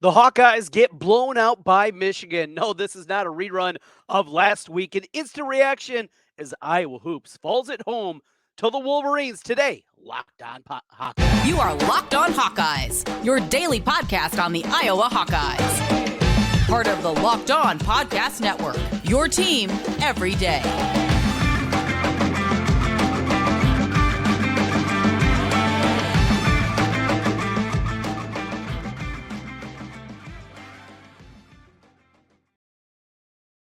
The Hawkeyes get blown out by Michigan. No, this is not a rerun of last week. An instant reaction as Iowa Hoops falls at home to the Wolverines today. Locked on Hawkeyes. You are Locked On Hawkeyes, your daily podcast on the Iowa Hawkeyes. Part of the Locked On Podcast Network, your team every day.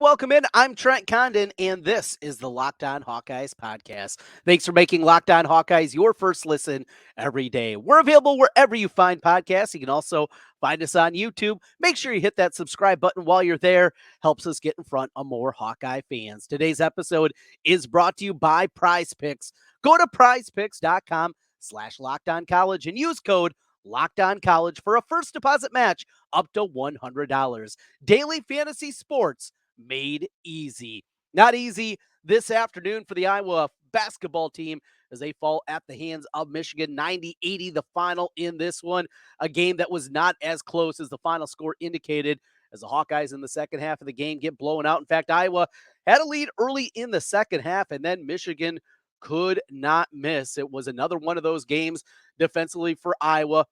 Welcome in. I'm Trent Condon, and this is the Locked On Hawkeyes podcast. Thanks for making Locked On Hawkeyes your first listen every day. We're available wherever you find podcasts. You can also find us on YouTube. Make sure you hit that subscribe button while you're there. Helps us get in front of more Hawkeye fans. Today's episode is brought to you by Prize Picks. Go to prizepicks.com/LockedOnCollege and use code LockedOnCollege for a first deposit match up to $100. Daily fantasy sports made easy. Not easy this afternoon for the Iowa basketball team as they fall at the hands of Michigan. 90-80 the final in this one. A game that was not as close as the final score indicated as the Hawkeyes in the second half of the game get blown out. In fact, Iowa had a lead early in the second half, and then Michigan could not miss. It was another one of those games defensively for Iowa,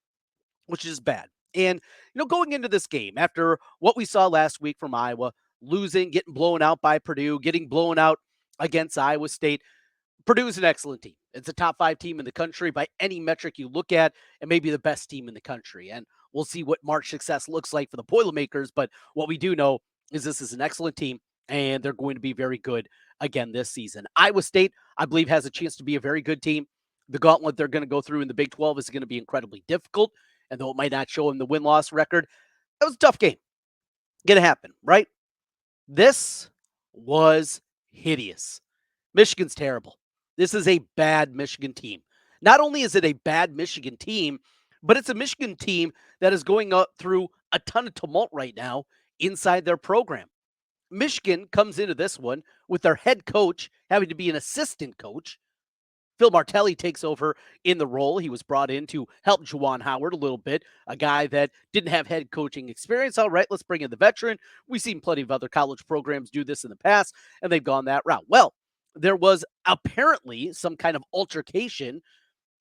which is bad. And, going into this game, after what we saw last week from Iowa, losing, getting blown out by Purdue, getting blown out against Iowa State, Purdue's an excellent team. It's a top 5 team in the country by any metric you look at, and maybe the best team in the country. And we'll see what March success looks like for the Boilermakers, but what we do know is this is an excellent team, and they're going to be very good again this season. Iowa State, I believe, has a chance to be a very good team. The gauntlet they're going to go through in the Big 12 is going to be incredibly difficult, and though it might not show them the win-loss record, that was a tough game. Going to happen, right? This was hideous. Michigan's terrible. This is a bad Michigan team. Not only is it a bad Michigan team, but it's a Michigan team that is going up through a ton of tumult right now inside their program. Michigan comes into this one with their head coach having to be an assistant coach. Phil Martelli takes over in the role. He was brought in to help Juwan Howard a little bit, a guy that didn't have head coaching experience. All right, let's bring in the veteran. We've seen plenty of other college programs do this in the past, and they've gone that route. Well, there was apparently some kind of altercation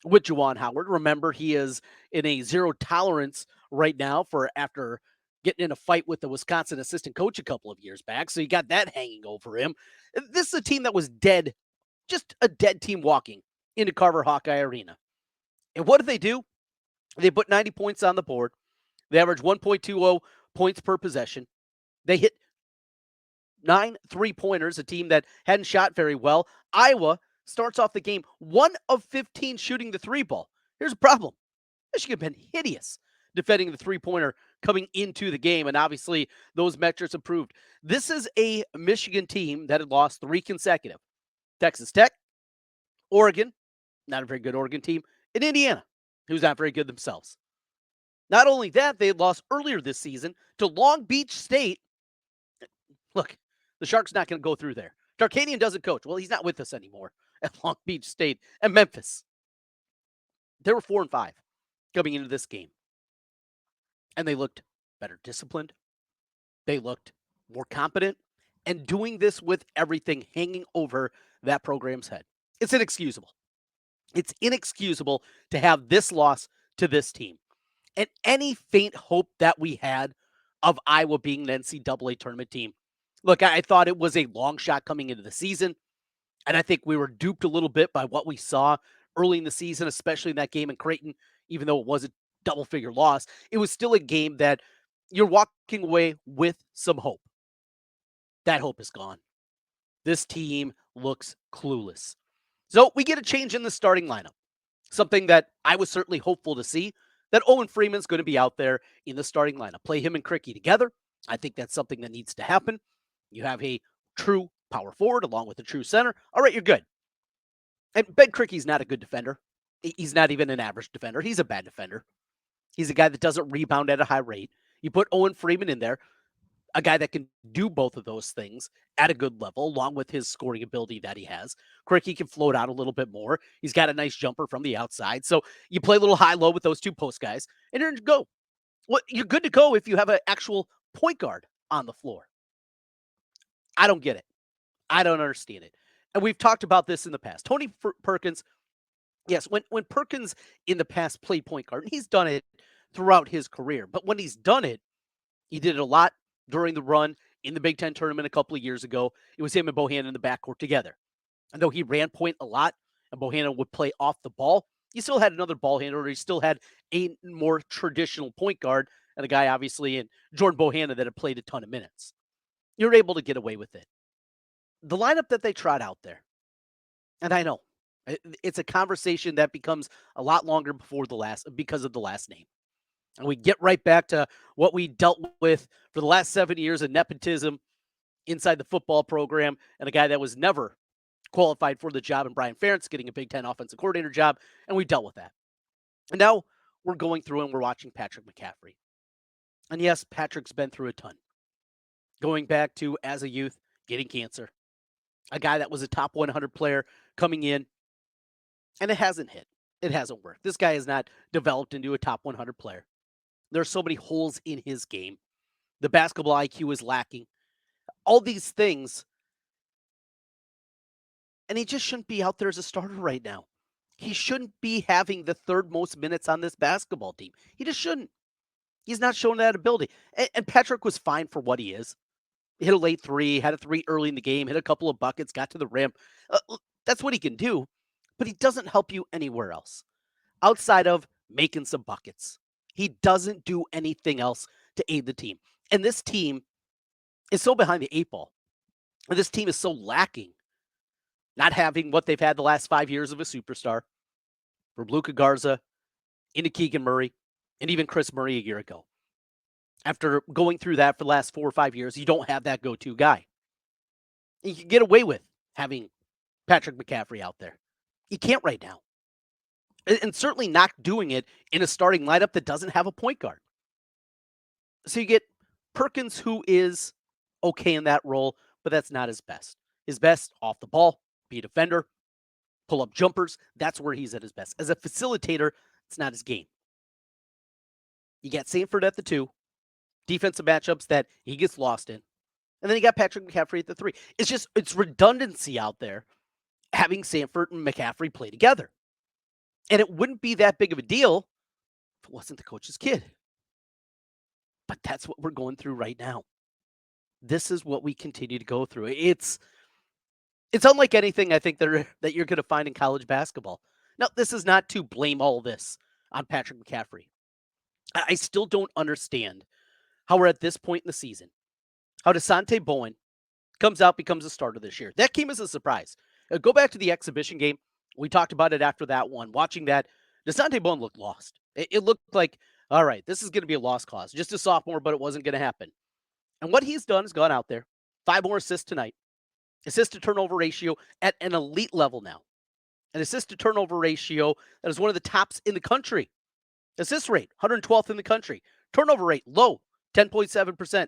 with Juwan Howard. Remember, he is in a zero tolerance right now for after getting in a fight with the Wisconsin assistant coach a couple of years back. So you got that hanging over him. This is a team that was dead, just a dead team walking into Carver Hawkeye Arena. And what did they do? They put 90 points on the board. They averaged 1.20 points per possession. They hit 9 3-pointers, a team that hadn't shot very well. Iowa starts off the game 1 of 15 shooting the 3-ball. Here's a problem. Michigan have been hideous defending the 3-pointer coming into the game, and obviously those metrics improved. This is a Michigan team that had lost 3 consecutive. Texas Tech, Oregon, not a very good Oregon team, and Indiana, who's not very good themselves. Not only that, they had lost earlier this season to Long Beach State. Look, the Sharks not going to go through there. Tarkanian doesn't coach. Well, he's not with us anymore at Long Beach State and Memphis. They were 4-5 coming into this game. And they looked better disciplined. They looked more competent. And doing this with everything hanging over that program's head. It's inexcusable. It's inexcusable to have this loss to this team. And any faint hope that we had of Iowa being an NCAA tournament team. Look, I thought it was a long shot coming into the season. And I think we were duped a little bit by what we saw early in the season, especially in that game in Creighton, even though it was a double-figure loss. It was still a game that you're walking away with some hope. That hope is gone. This team looks clueless. So we get a change in the starting lineup. Something that I was certainly hopeful to see, that Owen Freeman's going to be out there in the starting lineup. Play him and Cricky together. I think that's something that needs to happen. You have a true power forward along with a true center. All right, you're good. And Ben Cricky's not a good defender. He's not even an average defender. He's a bad defender. He's a guy that doesn't rebound at a high rate. You put Owen Freeman in there, a guy that can do both of those things at a good level, along with his scoring ability that he has. Cricky can float out a little bit more. He's got a nice jumper from the outside. So you play a little high-low with those two post guys, and you're going to go. Well, you're good to go if you have an actual point guard on the floor. I don't get it. I don't understand it. And we've talked about this in the past. Tony Perkins, yes, when Perkins in the past played point guard, and he's done it throughout his career, but when he's done it, he did it a lot during the run in the Big Ten tournament a couple of years ago. It was him and Bohannon in the backcourt together. And though he ran point a lot and Bohannon would play off the ball, he still had another ball handler. He still had a more traditional point guard and a guy, obviously, in Jordan Bohannon that had played a ton of minutes. You're able to get away with it. The lineup that they tried out there, and I know it's a conversation that becomes a lot longer because of the last name. And we get right back to what we dealt with for the last 7 years of nepotism inside the football program and a guy that was never qualified for the job, and Brian Ferentz getting a Big Ten offensive coordinator job, and we dealt with that. And now we're going through and we're watching Patrick McCaffery. And yes, Patrick's been through a ton. Going back to, as a youth, getting cancer. A guy that was a top 100 player coming in, and it hasn't hit. It hasn't worked. This guy has not developed into a top 100 player. There are so many holes in his game. The basketball IQ is lacking. All these things. And he just shouldn't be out there as a starter right now. He shouldn't be having the third most minutes on this basketball team. He just shouldn't. He's not showing that ability. And Patrick was fine for what he is. He hit a late three, had a three early in the game, hit a couple of buckets, got to the rim. That's what he can do. But he doesn't help you anywhere else outside of making some buckets. He doesn't do anything else to aid the team. And this team is so behind the eight ball. And this team is so lacking, not having what they've had the last 5 years of a superstar, from Luka Garza into Keegan Murray, and even Chris Murray a year ago. After going through that for the last 4 or 5 years, you don't have that go-to guy. You can get away with having Patrick McCaffery out there. You can't right now. And certainly not doing it in a starting lineup that doesn't have a point guard. So you get Perkins, who is okay in that role, but that's not his best. His best off the ball, be a defender, pull up jumpers. That's where he's at his best. As a facilitator, it's not his game. You got Sanford at the 2, defensive matchups that he gets lost in. And then you got Patrick McCaffery at the 3. It's redundancy out there having Sanford and McCaffery play together. And it wouldn't be that big of a deal if it wasn't the coach's kid. But that's what we're going through right now. This is what we continue to go through. It's unlike anything I think that you're going to find in college basketball. Now, this is not to blame all this on Patrick McCaffery. I still don't understand how we're at this point in the season, how Dante Bowen comes out, becomes a starter this year. That came as a surprise. Go back to the exhibition game. We talked about it after that one. Watching that, Dante Bowen looked lost. It looked like, all right, this is going to be a lost cause. Just a sophomore, but it wasn't going to happen. And what he's done is gone out there. 5 more assists tonight. Assist to turnover ratio at an elite level now. An assist to turnover ratio that is one of the tops in the country. Assist rate, 112th in the country. Turnover rate, low, 10.7%.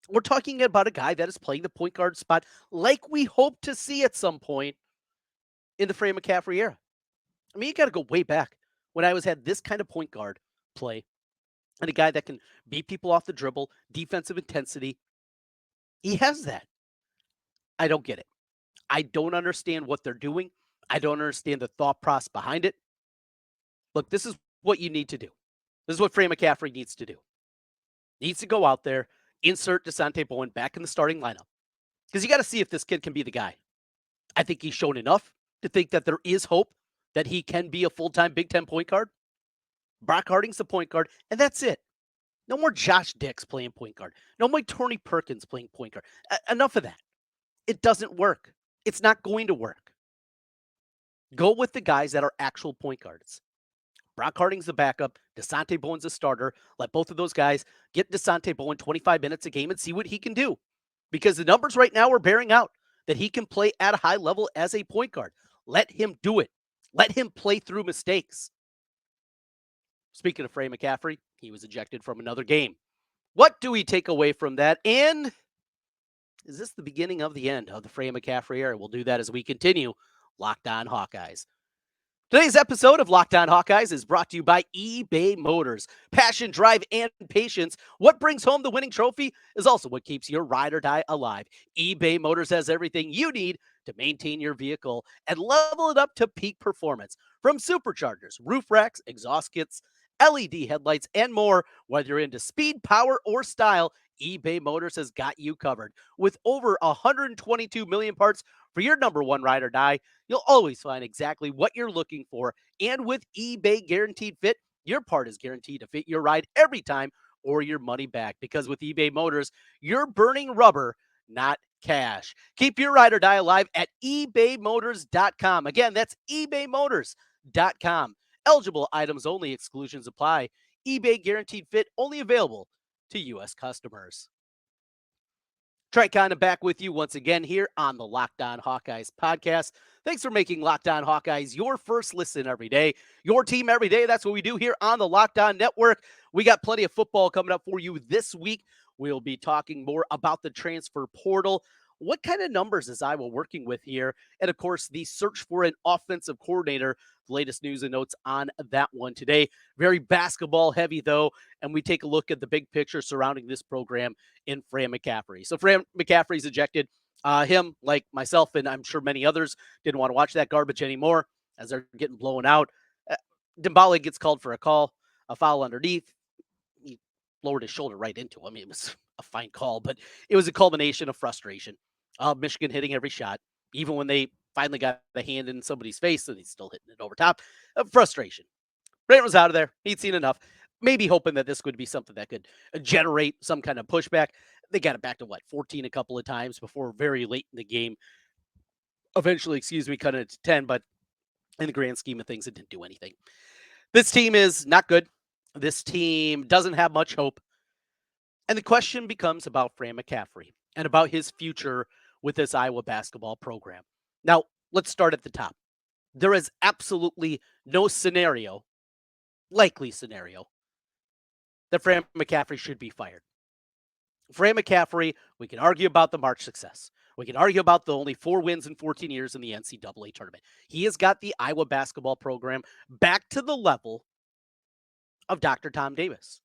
We're talking about a guy that is playing the point guard spot like we hope to see at some point in the Fran McCaffery era. I mean, you got to go way back when I had this kind of point guard play and a guy that can beat people off the dribble, defensive intensity. He has that. I don't get it. I don't understand what they're doing. I don't understand the thought process behind it. Look, this is what you need to do. This is what Fran McCaffery needs to do. He needs to go out there, insert Dante Bowen back in the starting lineup. Because you got to see if this kid can be the guy. I think he's shown enough to think that there is hope that he can be a full-time Big Ten point guard. Brock Harding's the point guard, and that's it. No more Josh Dix playing point guard. No more Tony Perkins playing point guard. Enough of that. It doesn't work. It's not going to work. Go with the guys that are actual point guards. Brock Harding's the backup. Dante Bowen's a starter. Let both of those guys get Dante Bowen 25 minutes a game and see what he can do. Because the numbers right now are bearing out that he can play at a high level as a point guard. Let him do it. Let him play through mistakes. Speaking of Fran McCaffery, he was ejected from another game. What do we take away from that? And is this the beginning of the end of the Fran McCaffery era? We'll do that as we continue Locked On Hawkeyes. Today's episode of Locked On Hawkeyes is brought to you by eBay Motors. Passion, drive, and patience. What brings home the winning trophy is also what keeps your ride or die alive. eBay Motors has everything you need to maintain your vehicle and level it up to peak performance. From superchargers, roof racks, exhaust kits, LED headlights, and more, whether you're into speed, power, or style, eBay Motors has got you covered. With over 122 million parts for your number one ride or die, you'll always find exactly what you're looking for. And with eBay Guaranteed Fit, your part is guaranteed to fit your ride every time or your money back. Because with eBay Motors, you're burning rubber, not cash. Keep your ride or die alive at ebaymotors.com. Again, that's ebaymotors.com. Eligible items only, exclusions apply. eBay Guaranteed Fit only available to U.S. customers. Trent Condon back with you once again here on the Locked On Hawkeyes podcast. Thanks for making Locked On Hawkeyes your first listen every day. Your team every day. That's what we do here on the Locked On Network. We got plenty of football coming up for you this week. We'll be talking more about the transfer portal. What kind of numbers is Iowa working with here? And of course, the search for an offensive coordinator. The latest news and notes on that one today. Very basketball heavy, though. And we take a look at the big picture surrounding this program in Fran McCaffery. So Fran McCaffery's ejected. Him, like myself, and I'm sure many others, didn't want to watch that garbage anymore as they're getting blown out. Dembele gets called for a foul underneath. He lowered his shoulder right into him. It was a fine call, but it was a culmination of frustration. Michigan hitting every shot, even when they finally got the hand in somebody's face and he's still hitting it over top. Frustration. Brant was out of there. He'd seen enough. Maybe hoping that this would be something that could generate some kind of pushback. They got it back to 14 a couple of times before very late in the game. Eventually, cut it to 10, but in the grand scheme of things, it didn't do anything. This team is not good. This team doesn't have much hope. And the question becomes about Fran McCaffery and about his future with this Iowa basketball program. Now, let's start at the top. There is absolutely no likely scenario, that Fran McCaffery should be fired. Fran McCaffery, we can argue about the March success. We can argue about the only 4 wins in 14 years in the NCAA tournament. He has got the Iowa basketball program back to the level of Dr. Tom Davis.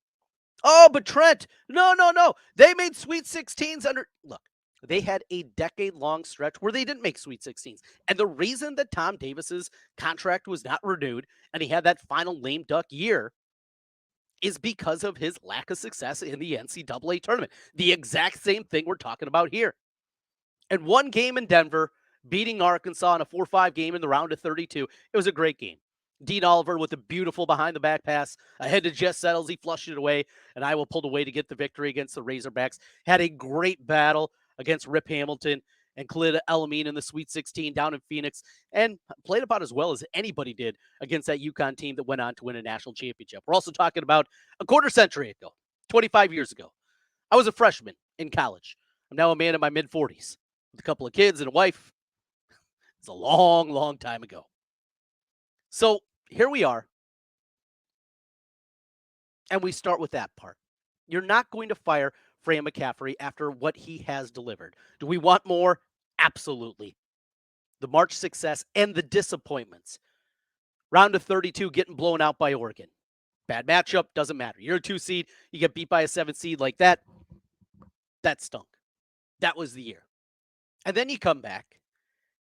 Oh, but Trent, no. They made Sweet 16s Look, they had a decade-long stretch where they didn't make Sweet 16s. And the reason that Tom Davis's contract was not renewed and he had that final lame duck year is because of his lack of success in the NCAA tournament. The exact same thing we're talking about here. And one game in Denver, beating Arkansas in a 4-5 game in the round of 32, it was a great game. Dean Oliver with a beautiful behind-the-back pass ahead to Jess Settles. He flushed it away, and Iowa pulled away to get the victory against the Razorbacks. Had a great battle against Rip Hamilton and Khalid Elamine in the Sweet 16 down in Phoenix, and played about as well as anybody did against that UConn team that went on to win a national championship. We're also talking about a quarter century ago, 25 years ago. I was a freshman in college. I'm now a man in my mid-40s with a couple of kids and a wife. It's a long, long time ago. So here we are, and we start with that part. You're not going to fire Fran McCaffery after what he has delivered. Do we want more? Absolutely. The March success and the disappointments. Round of 32, getting blown out by Oregon. Bad matchup, doesn't matter. You're a 2 seed, you get beat by a 7 seed like that. That stunk. That was the year. And then you come back.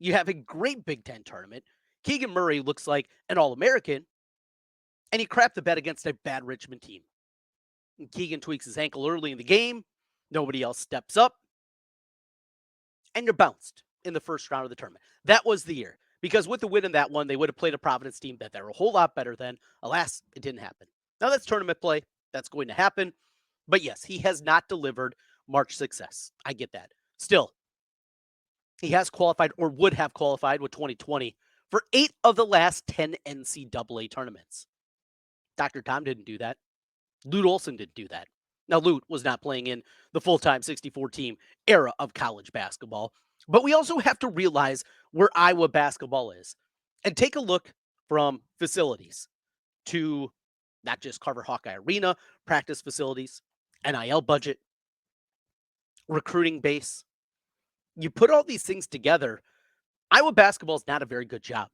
You have a great Big Ten tournament. Keegan Murray looks like an All-American, and you crap the bed against a bad Richmond team. And Keegan tweaks his ankle early in the game. Nobody else steps up. And you're bounced in the first round of the tournament. That was the year. Because with the win in that one, they would have played a Providence team that they're a whole lot better than. Alas, it didn't happen. Now that's tournament play. That's going to happen. But yes, he has not delivered March success. I get that. Still, he has qualified or would have qualified with 2020 for 8 of the last 10 NCAA tournaments. Dr. Tom didn't do that. Lute Olson didn't do that. Now, Lute was not playing in the full-time 64-team era of college basketball. But we also have to realize where Iowa basketball is. And take a look from facilities to not just Carver Hawkeye Arena, practice facilities, NIL budget, recruiting base. You put all these things together, Iowa basketball is not a very good job.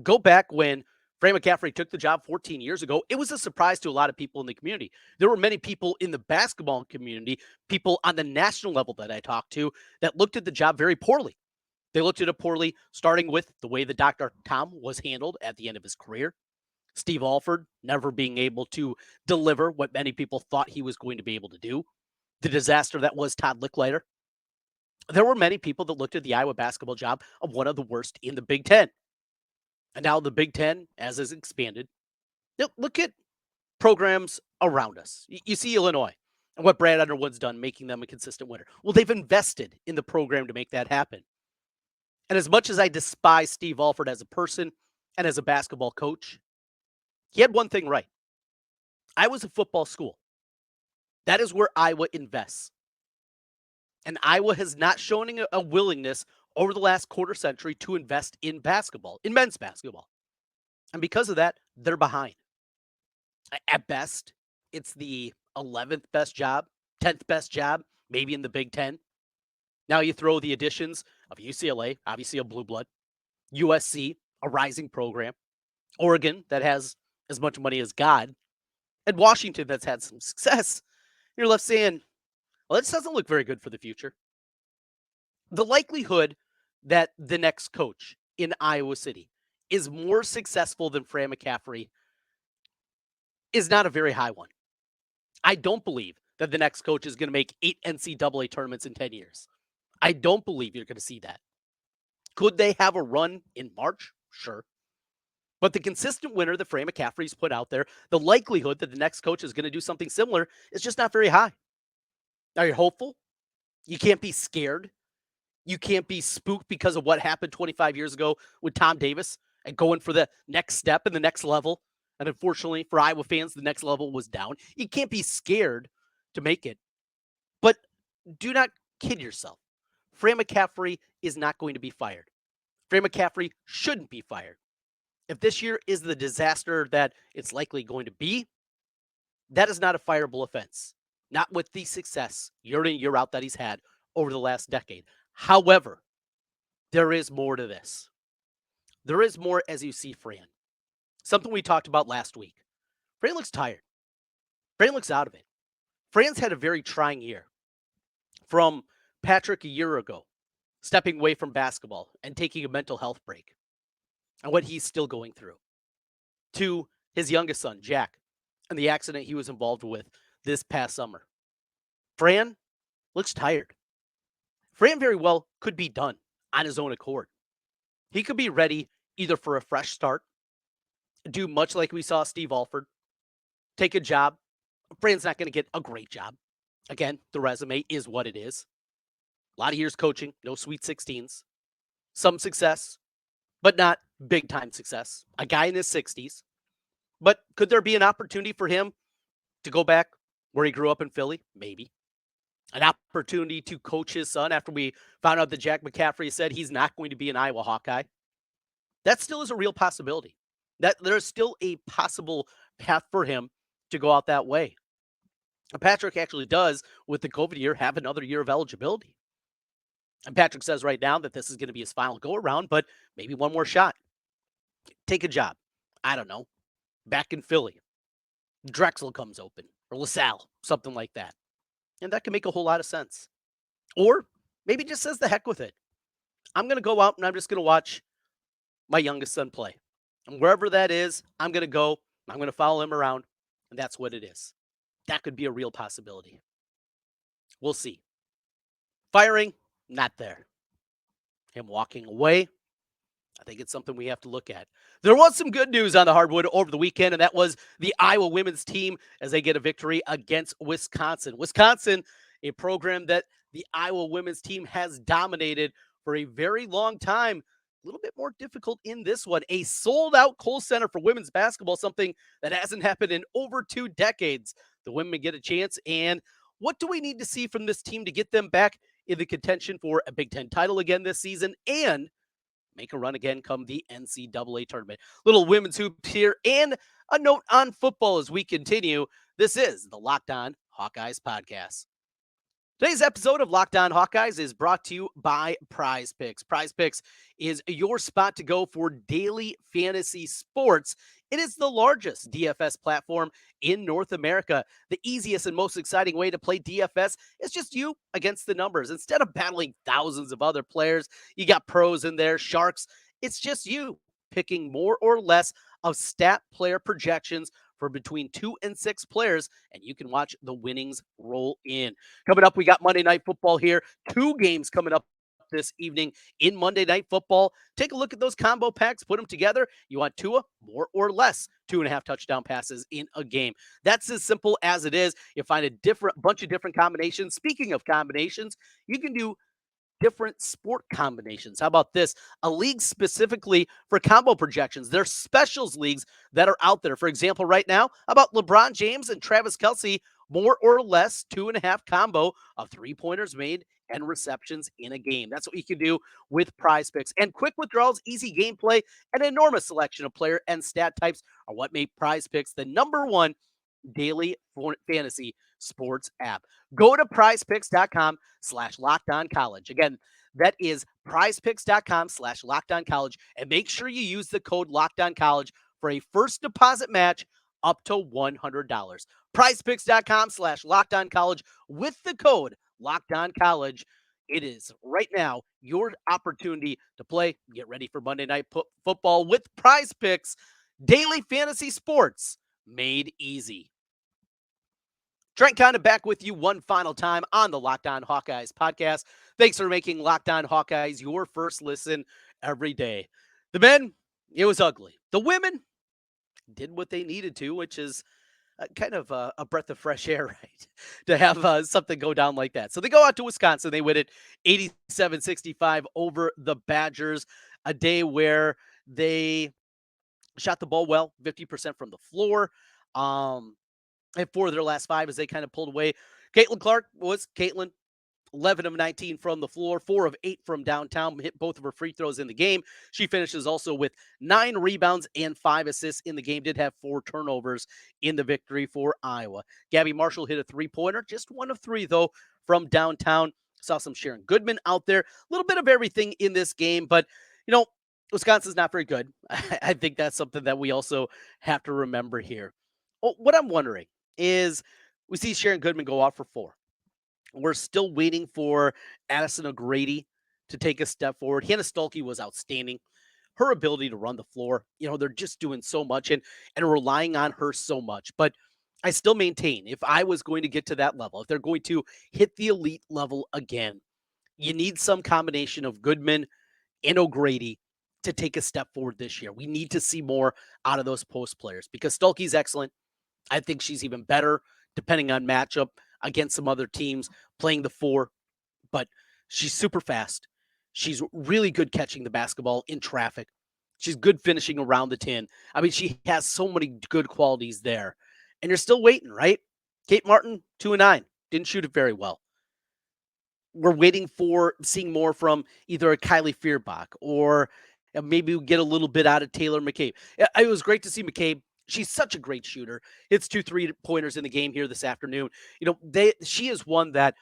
Go back when Fran McCaffery took the job 14 years ago. It was a surprise to a lot of people in the community. There were many people in the basketball community, people on the national level that I talked to, that looked at the job very poorly. They looked at it poorly, starting with the way that Dr. Tom was handled at the end of his career. Steve Alford never being able to deliver what many people thought he was going to be able to do. The disaster that was Todd Licklider. There were many people that looked at the Iowa basketball job of one of the worst in the Big Ten. And now the Big Ten, as is expanded, look at programs around us. You see Illinois and what Brad Underwood's done, making them a consistent winner. Well, they've invested in the program to make that happen. And as much as I despise Steve Alford as a person and as a basketball coach, he had one thing right. Iowa's a football school. That is where Iowa invests. And Iowa has not shown a willingness over the last quarter century to invest in basketball, in men's basketball. And because of that, they're behind. At best, it's the 11th best job, 10th best job, maybe in the Big Ten. Now you throw the additions of UCLA, obviously a blue blood, USC, a rising program, Oregon, that has as much money as God, and Washington, that's had some success. You're left saying, well, this doesn't look very good for the future. The likelihood that the next coach in Iowa City is more successful than Fran McCaffery is not a very high one. I don't believe that the next coach is going to make 8 NCAA tournaments in 10 years. I don't believe you're going to see that. Could they have a run in March? Sure. But the consistent winner that Fran McCaffery's put out there, the likelihood that the next coach is going to do something similar is just not very high. Now, you're hopeful. You can't be scared. You can't be spooked because of what happened 25 years ago with Tom Davis and going for the next step and the next level. And unfortunately for Iowa fans, the next level was down. You can't be scared to make it. But do not kid yourself. Fran McCaffery is not going to be fired. Fran McCaffery shouldn't be fired. If this year is the disaster that it's likely going to be, that is not a fireable offense. Not with the success year in, year out that he's had over the last decade. However, there is more to this. There is more as you see Fran. Something we talked about last week. Fran looks tired. Fran looks out of it. Fran's had a very trying year. From Patrick a year ago, stepping away from basketball and taking a mental health break, and what he's still going through, to his youngest son, Jack, and the accident he was involved with this past summer. Fran looks tired. Fran very well could be done on his own accord. He could be ready either for a fresh start, do much like we saw Steve Alford, take a job. Fran's not going to get a great job. Again, the resume is what it is. A lot of years coaching, no Sweet 16s. Some success, but not big-time success. A guy in his 60s. But could there be an opportunity for him to go back where he grew up in Philly? Maybe. An opportunity to coach his son after we found out that Jack McCaffery said he's not going to be an Iowa Hawkeye. That still is a real possibility. That there's still a possible path for him to go out that way. And Patrick actually does, with the COVID year, have another year of eligibility. And Patrick says right now that this is going to be his final go-around, but maybe one more shot. Take a job. I don't know. Back in Philly. Drexel comes open. Or LaSalle. Something like that. And that can make a whole lot of sense. Or maybe just says the heck with it. I'm going to go out and I'm just going to watch my youngest son play. And wherever that is, I'm going to go. I'm going to follow him around. And that's what it is. That could be a real possibility. We'll see. Firing, not there. Him walking away, I think it's something we have to look at. There was some good news on the hardwood over the weekend, and that was the Iowa women's team as they get a victory against Wisconsin. Wisconsin, a program that the Iowa women's team has dominated for a very long time. A little bit more difficult in this one. A sold-out Kohl Center for women's basketball, something that hasn't happened in over 2 decades. The women get a chance, and what do we need to see from this team to get them back in the contention for a Big Ten title again this season and make a run again come the NCAA tournament? Little women's hoops here, and a note on football as we continue. This is the Locked On Hawkeyes podcast. Today's episode of Locked On Hawkeyes is brought to you by Prize Picks. Prize Picks is your spot to go for daily fantasy sports. It is the largest DFS platform in North America. The easiest and most exciting way to play DFS is just you against the numbers. Instead of battling thousands of other players, you got pros in there, sharks. It's just you picking more or less of stat player projections for between 2 and 6 players, and you can watch the winnings roll in. Coming up, we got Monday Night Football here. 2 games coming up this evening in Monday Night Football. Take a look at those combo packs, put them together. You want Tua, more or less 2.5 touchdown passes in a game. That's as simple as it is. You find a bunch of different combinations. Speaking of combinations, you can do different sport combinations. How about this? A league specifically for combo projections. There's specials leagues that are out there. For example, right now, about LeBron James and Travis Kelce, more or less 2.5 combo of 3-pointers made and receptions in a game. That's what you can do with Prize Picks. And quick withdrawals, easy gameplay, an enormous selection of player and stat types are what make Prize Picks the #1 daily fantasy sports app. Go to prizepicks.com/lockedoncollege. Again, that is prizepicks.com/lockedoncollege, and make sure you use the code lockedoncollege for a first deposit match up to $100. Prizepicks.com/lockedoncollege with the code lockedoncollege. It is right now your opportunity to play. Get ready for Monday Night Football with Prize Picks, daily fantasy sports made easy. Trent Condon back with you one final time on the Locked On Hawkeyes podcast. Thanks for making Locked On Hawkeyes your first listen every day. The men, it was ugly. The women did what they needed to, which is kind of a breath of fresh air, right? To have something go down like that. So they go out to Wisconsin. They win it 87-65 over the Badgers, a day where they shot the ball well, 50% from the floor. And 4 of their last 5 as they kind of pulled away. Caitlin, 11 of 19 from the floor, 4 of 8 from downtown, hit both of her free throws in the game. She finishes also with 9 rebounds and 5 assists in the game, did have 4 turnovers in the victory for Iowa. Gabby Marshall hit a 3-pointer, just 1 of 3, though, from downtown. Saw some Sharon Goodman out there. A little bit of everything in this game, but, Wisconsin's not very good. I think that's something that we also have to remember here. What I'm wondering is we see Sharon Goodman go off for 4. We're still waiting for Addison O'Grady to take a step forward. Hannah Stuelke was outstanding. Her ability to run the floor, they're just doing so much and relying on her so much. But I still maintain if I was going to get to that level, if they're going to hit the elite level again, you need some combination of Goodman and O'Grady to take a step forward this year. We need to see more out of those post players because Stuelke's excellent. I think she's even better depending on matchup against some other teams playing the 4, but she's super fast. She's really good catching the basketball in traffic. She's good finishing around the 10. I mean, she has so many good qualities there. And you're still waiting, right? Kate Martin, 2 and 9, didn't shoot it very well. We're waiting for seeing more from either a Kylie Fierbach or maybe we'll get a little bit out of Taylor McCabe. It was great to see McCabe. She's such a great shooter. It's 2 3-pointers in the game here this afternoon. She is one that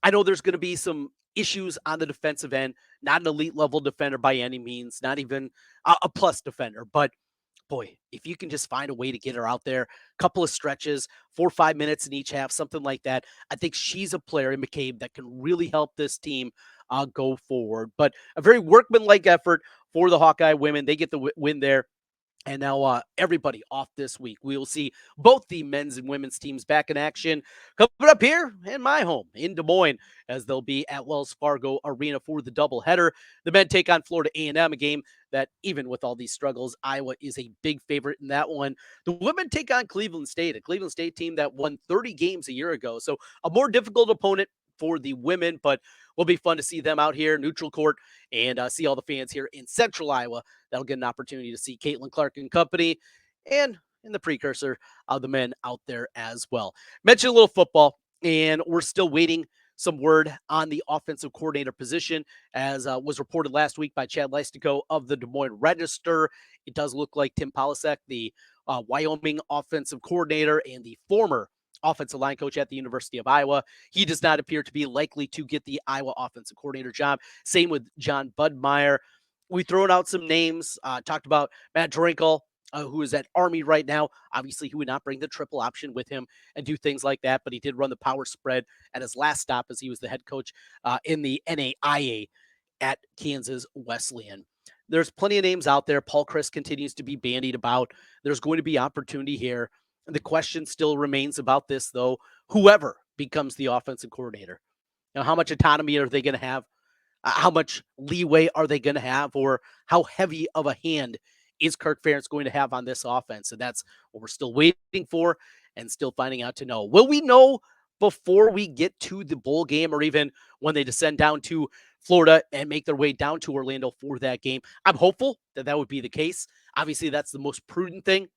I know there's going to be some issues on the defensive end. Not an elite level defender by any means, not even a plus defender. But boy, if you can just find a way to get her out there, a couple of stretches, 4 or 5 minutes in each half, something like that, I think she's a player in McCabe that can really help this team go forward. But a very workmanlike effort for the Hawkeye women. They get the win there. And now everybody off this week. We will see both the men's and women's teams back in action coming up here in my home in Des Moines as they'll be at Wells Fargo Arena for the doubleheader. The men take on Florida A&M, a game that even with all these struggles, Iowa is a big favorite in that one. The women take on Cleveland State, a Cleveland State team that won 30 games a year ago. So a more difficult opponent for the women, but will be fun to see them out here, neutral court, and see all the fans here in central Iowa. That'll get an opportunity to see Caitlin Clark and company, and in the precursor, the men out there as well. Mention a little football, and we're still waiting some word on the offensive coordinator position, as was reported last week by Chad Leistikow of the Des Moines Register. It does look like Tim Polasek, the Wyoming offensive coordinator and the former offensive line coach at the University of Iowa. He does not appear to be likely to get the Iowa offensive coordinator job. Same with John Budmeyer. We've thrown out some names, talked about Matt Drinkle, who is at Army right now. Obviously, he would not bring the triple option with him and do things like that, but he did run the power spread at his last stop as he was the head coach in the NAIA at Kansas Wesleyan. There's plenty of names out there. Paul Chryst continues to be bandied about. There's going to be opportunity here. The question still remains about this, though. Whoever becomes the offensive coordinator, how much autonomy are they going to have? How much leeway are they going to have? Or how heavy of a hand is Kirk Ferentz going to have on this offense? And that's what we're still waiting for and still finding out to know. Will we know before we get to the bowl game, or even when they descend down to Florida and make their way down to Orlando for that game? I'm hopeful that that would be the case. Obviously, that's the most prudent thing.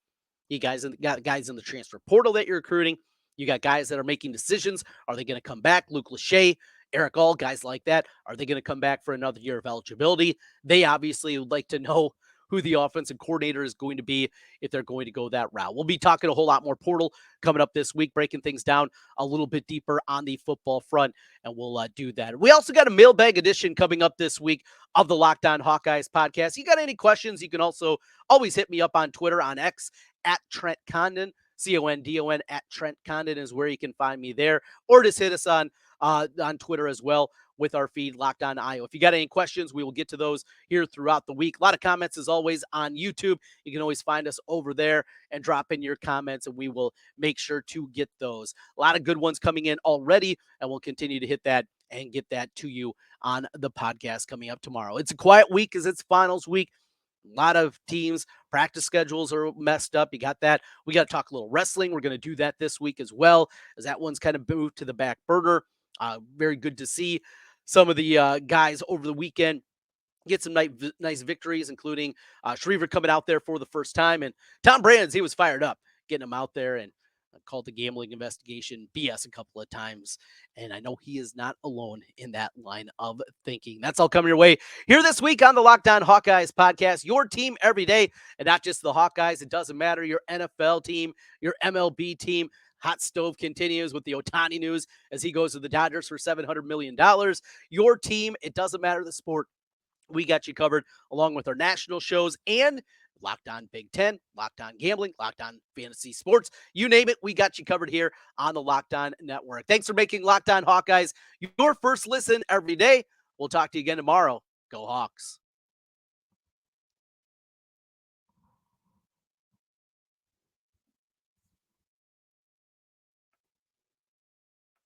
You guys got guys in the transfer portal that you're recruiting. You got guys that are making decisions. Are they going to come back? Luke Lachey, Eric All, guys like that. Are they going to come back for another year of eligibility? They obviously would like to know who the offensive coordinator is going to be if they're going to go that route. We'll be talking a whole lot more portal coming up this week, breaking things down a little bit deeper on the football front, and we'll do that. We also got a mailbag edition coming up this week of the Locked On Hawkeyes podcast. You got any questions, you can also always hit me up on Twitter, on X, at Trent Condon, Condon, at Trent Condon is where you can find me there, or just hit us on Twitter as well with our feed, Locked On Iowa. If you got any questions, we will get to those here throughout the week. A lot of comments, as always, on YouTube. You can always find us over there and drop in your comments, and we will make sure to get those. A lot of good ones coming in already, and we'll continue to hit that and get that to you on the podcast coming up tomorrow. It's a quiet week because it's finals week. A lot of teams, practice schedules are messed up. You got that. We got to talk a little wrestling. We're going to do that this week as well, as that one's kind of moved to the back burner. Very good to see some of the guys over the weekend get some nice victories, including Schriever coming out there for the first time. And Tom Brands, he was fired up, getting him out there and called the gambling investigation BS a couple of times. And I know he is not alone in that line of thinking. That's all coming your way here this week on the Locked On Hawkeyes podcast. Your team every day, and not just the Hawkeyes. It doesn't matter. Your NFL team, your MLB team. Hot stove continues with the Ohtani news as he goes to the Dodgers for $700 million. Your team, it doesn't matter the sport. We got you covered along with our national shows and Locked On Big Ten, Locked On Gambling, Locked On Fantasy Sports. You name it, we got you covered here on the Locked On Network. Thanks for making Locked On Hawkeyes your first listen every day. We'll talk to you again tomorrow. Go Hawks.